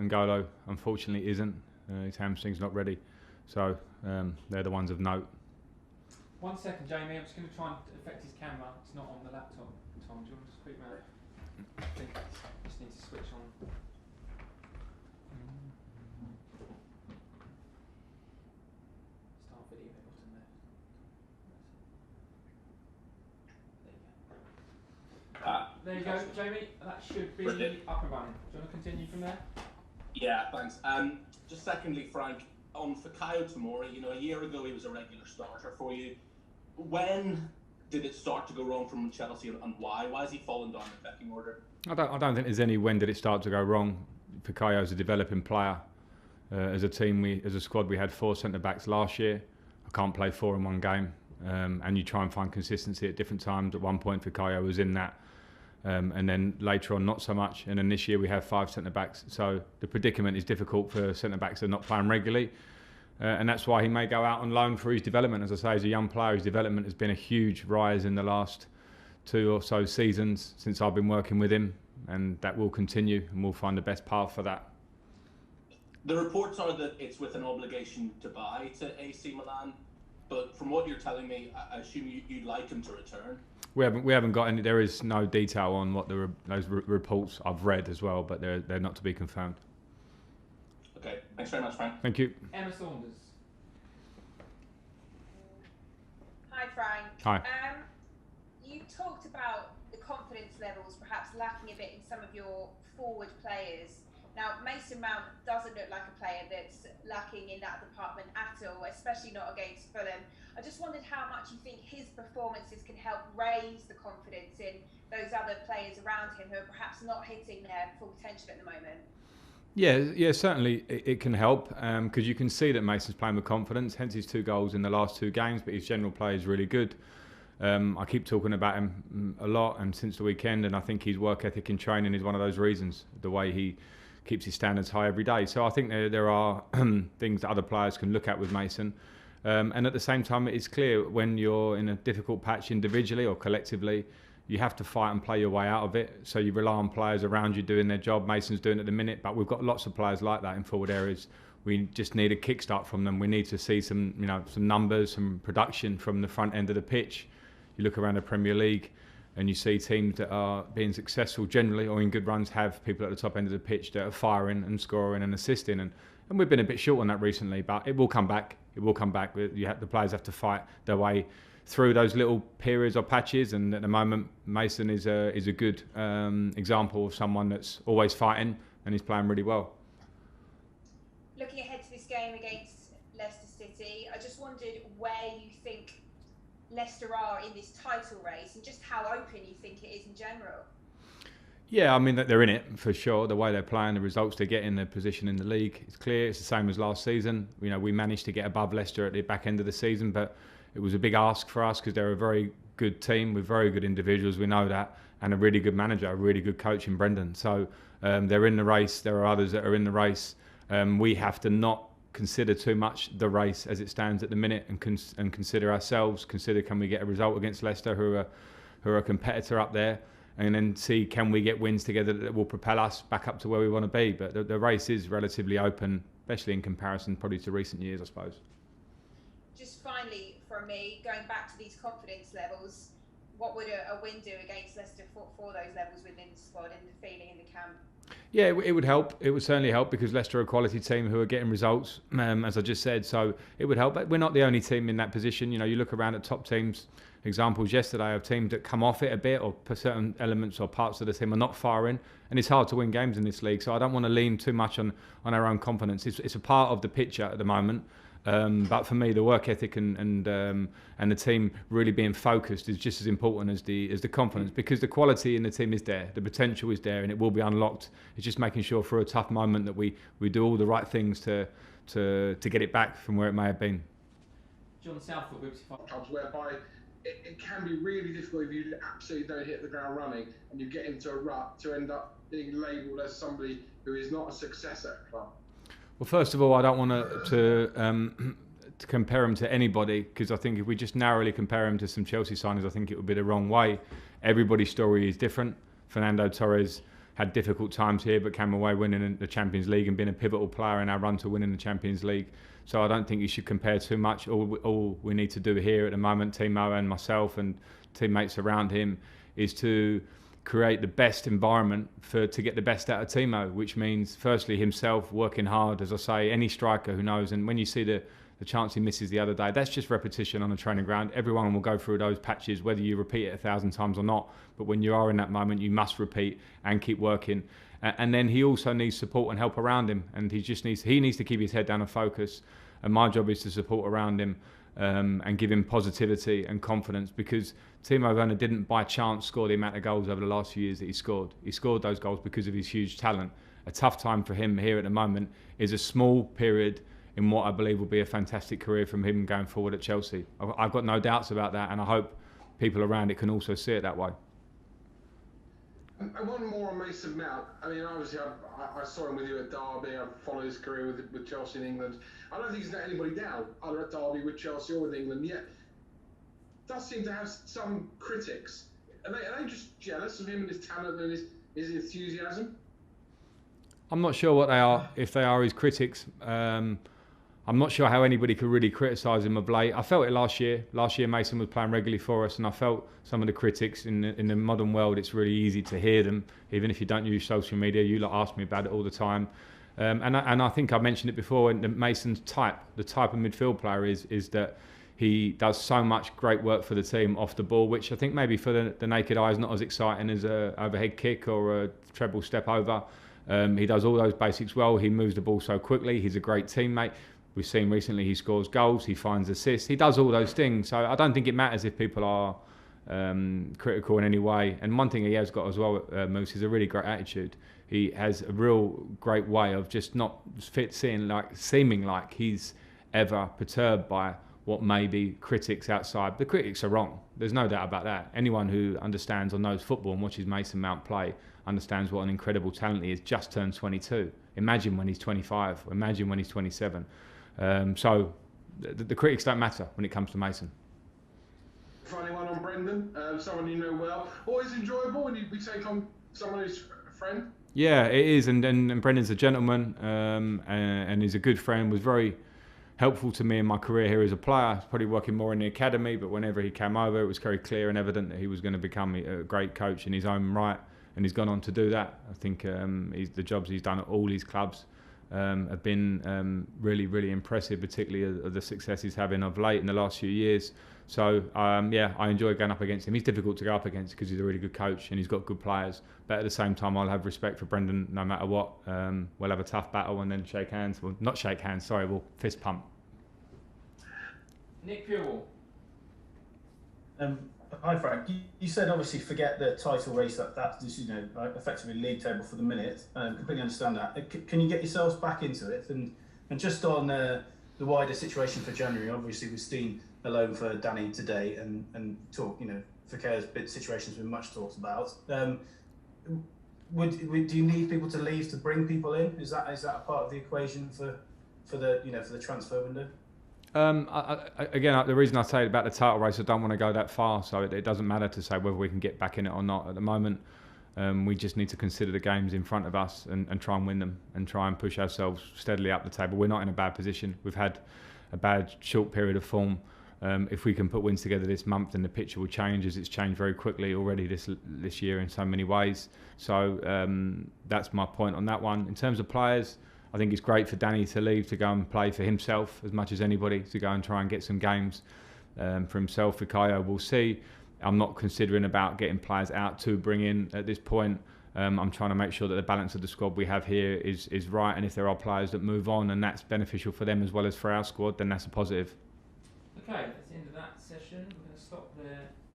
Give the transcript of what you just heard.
Ngolo unfortunately isn't. His hamstring's not ready. So they're the ones of note. 1 second, Jamie. I'm just going to try and affect his camera. It's not on the laptop. Tom, do you want to speak about it? I think I just need to switch on. Start video button there. There you go, Jamie. That should be up and running. Do you want to continue from there? Yeah, thanks. Just secondly, Frank, on Fikayo Tomori, a year ago he was a regular starter for you. When did it start to go wrong from Chelsea, and why? Why has he fallen down the pecking order? I don't think there's any when did it start to go wrong. Fikayo's a developing player. As a team, as a squad, we had 4 centre-backs last year. I can't play 4 in one game. And you try and find consistency at different times. At one point, Fikayo was in that. And then later on, not so much. And then this year, we have 5 centre-backs. So the predicament is difficult for centre-backs that are not playing regularly. And that's why he may go out on loan for his development. As I say, as a young player, his development has been a huge rise in the last 2 or so seasons since I've been working with him. And that will continue, and we'll find the best path for that. The reports are that it's with an obligation to buy to AC Milan. But from what you're telling me, I assume you'd like him to return. We haven't got any. There is no detail on what those reports I've read as well, but they're not to be confirmed. Okay, thanks very much, Frank. Thank you. Emma Saunders. Hi, Frank. Hi. You talked about the confidence levels perhaps lacking a bit in some of your forward players. Now, Mason Mount doesn't look like a player that's lacking in that department at all, especially not against Fulham. I just wondered how much you think his performances can help raise the confidence in those other players around him who are perhaps not hitting their full potential at the moment. Yeah, certainly it can help because you can see that Mason's playing with confidence, hence his 2 goals in the last 2 games, but his general play is really good. I keep talking about him a lot and since the weekend, and I think his work ethic in training is one of those reasons, the way he keeps his standards high every day. So I think there are things that other players can look at with Mason. And at the same time, it's clear when you're in a difficult patch individually or collectively, you have to fight and play your way out of it. So you rely on players around you doing their job. Mason's doing it at the minute, but we've got lots of players like that in forward areas. We just need a kickstart from them. We need to see some numbers, some production from the front end of the pitch. You look around the Premier League and you see teams that are being successful generally or in good runs have people at the top end of the pitch that are firing and scoring and assisting. And we've been a bit short on that recently, but it will come back. It will come back. The players have to fight their way through those little periods or patches. And at the moment, Mason is a good example of someone that's always fighting and he's playing really well. Looking ahead to this game against Leicester City, I just wondered where you think Leicester are in this title race and just how open you think it is in general. Yeah, I mean, they're in it for sure. The way they're playing, the results they get in their position in the league, it's clear. It's the same as last season. We managed to get above Leicester at the back end of the season, but it was a big ask for us because they're a very good team with very good individuals. We know that, and a really good manager, a really good coach in Brendan. So they're in the race. There are others that are in the race. We have to not consider too much the race as it stands at the minute, and consider ourselves. Consider, can we get a result against Leicester, who are a competitor up there, and then see, can we get wins together that will propel us back up to where we want to be. But the race is relatively open, especially in comparison probably to recent years, I suppose. Just finally from me, going back to these confidence levels, what would a win do against Leicester for those levels within the squad and the feeling in the camp? Yeah, it would help. It would certainly help because Leicester are a quality team who are getting results, as I just said. So it would help. But we're not the only team in that position. You look around at top teams, examples yesterday of teams that come off it a bit, or certain elements or parts of the team are not firing. And it's hard to win games in this league. So I don't want to lean too much on our own confidence. It's a part of the picture at the moment. But for me, the work ethic and the team really being focused is just as important as the confidence, because the quality in the team is there, the potential is there, and it will be unlocked. It's just making sure for a tough moment that we do all the right things to get it back from where it may have been. John Southall, BBC 5. Clubs whereby it can be really difficult if you absolutely don't hit the ground running and you get into a rut to end up being labelled as somebody who is not a success at a club. Well, first of all, I don't want to compare him to anybody, because I think if we just narrowly compare him to some Chelsea signings, I think it would be the wrong way. Everybody's story is different. Fernando Torres had difficult times here, but came away winning the Champions League and being a pivotal player in our run to winning the Champions League. So I don't think you should compare too much. All we need to do here at the moment, Timo and myself and teammates around him, is to create the best environment to get the best out of Timo, which means firstly himself working hard, as I say, any striker who knows. And when you see the chance he misses the other day, that's just repetition on a training ground. Everyone will go through those patches, whether you repeat it 1,000 times or not. But when you are in that moment, you must repeat and keep working. And then he also needs support and help around him, and he needs to keep his head down and focus. And my job is to support around him and give him positivity and confidence, because Timo Werner didn't by chance score the amount of goals over the last few years that he scored. He scored those goals because of his huge talent. A tough time for him here at the moment is a small period in what I believe will be a fantastic career from him going forward at Chelsea. I've got no doubts about that, and I hope people around it can also see it that way. And one more on Mason Mount. I mean, obviously, I saw him with you at Derby. I followed his career with Chelsea in England. I don't think he's let anybody down, either at Derby, with Chelsea, or with England. Yet, does seem to have some critics. Are they just jealous of him and his talent and his enthusiasm? I'm not sure what they are, if they are his critics. I'm not sure how anybody could really criticise him of late. I felt it last year. Last year, Mason was playing regularly for us, and I felt some of the critics in the modern world. It's really easy to hear them, even if you don't use social media. You lot ask me about it all the time, and I think I mentioned it before. And Mason's the type of midfield player is that he does so much great work for the team off the ball, which I think maybe for the naked eye is not as exciting as a overhead kick or a treble step over. He does all those basics well. He moves the ball so quickly. He's a great teammate. We've seen recently he scores goals, he finds assists, he does all those things. So I don't think it matters if people are critical in any way. And one thing he has got as well, Moose, is a really great attitude. He has a real great way of just not seeming like he's ever perturbed by what may be critics outside. The critics are wrong. There's no doubt about that. Anyone who understands or knows football and watches Mason Mount play understands what an incredible talent he is. Just turned 22. Imagine when he's 25. Imagine when he's 27. So the critics don't matter when it comes to Mason. Funny one on Brendan, someone you know well. Always enjoyable when we take on someone who's a friend. Yeah, it is, and Brendan's a gentleman, and he's a good friend. Was very helpful to me in my career here as a player. Probably working more in the academy, but whenever he came over, it was very clear and evident that he was going to become a great coach in his own right, and he's gone on to do that. I think the jobs he's done at all his clubs have been really, really impressive, particularly the success he's having of late in the last few years. So, I enjoy going up against him. He's difficult to go up against because he's a really good coach and he's got good players. But at the same time, I'll have respect for Brendan no matter what. We'll have a tough battle and then shake hands. Well, not shake hands, sorry, we'll fist pump. Nick Pewell. Hi Frank, you said obviously forget the title race, that's just, effectively league table for the minute. Completely understand that. Can you get yourselves back into it? And just on the wider situation for January, obviously we've seen a loan for Danny today and talk, Fekir's bit situation's been much talked about. Do you need people to leave to bring people in? Is that a part of the equation for the transfer window? Again, the reason I say about the title race, I don't want to go that far, so it doesn't matter to say whether we can get back in it or not. At the moment, we just need to consider the games in front of us and try and win them and try and push ourselves steadily up the table. We're not in a bad position. We've had a bad short period of form. If we can put wins together this month, then the picture will change, as it's changed very quickly already this year in so many ways. So that's my point on that one. In terms of players, I think it's great for Danny to leave to go and play for himself as much as anybody, to go and try and get some games for himself. Fikayo, we'll see. I'm not considering about getting players out to bring in at this point. I'm trying to make sure that the balance of the squad we have here is right, and if there are players that move on and that's beneficial for them as well as for our squad, then that's a positive. Okay, that's the end of that session.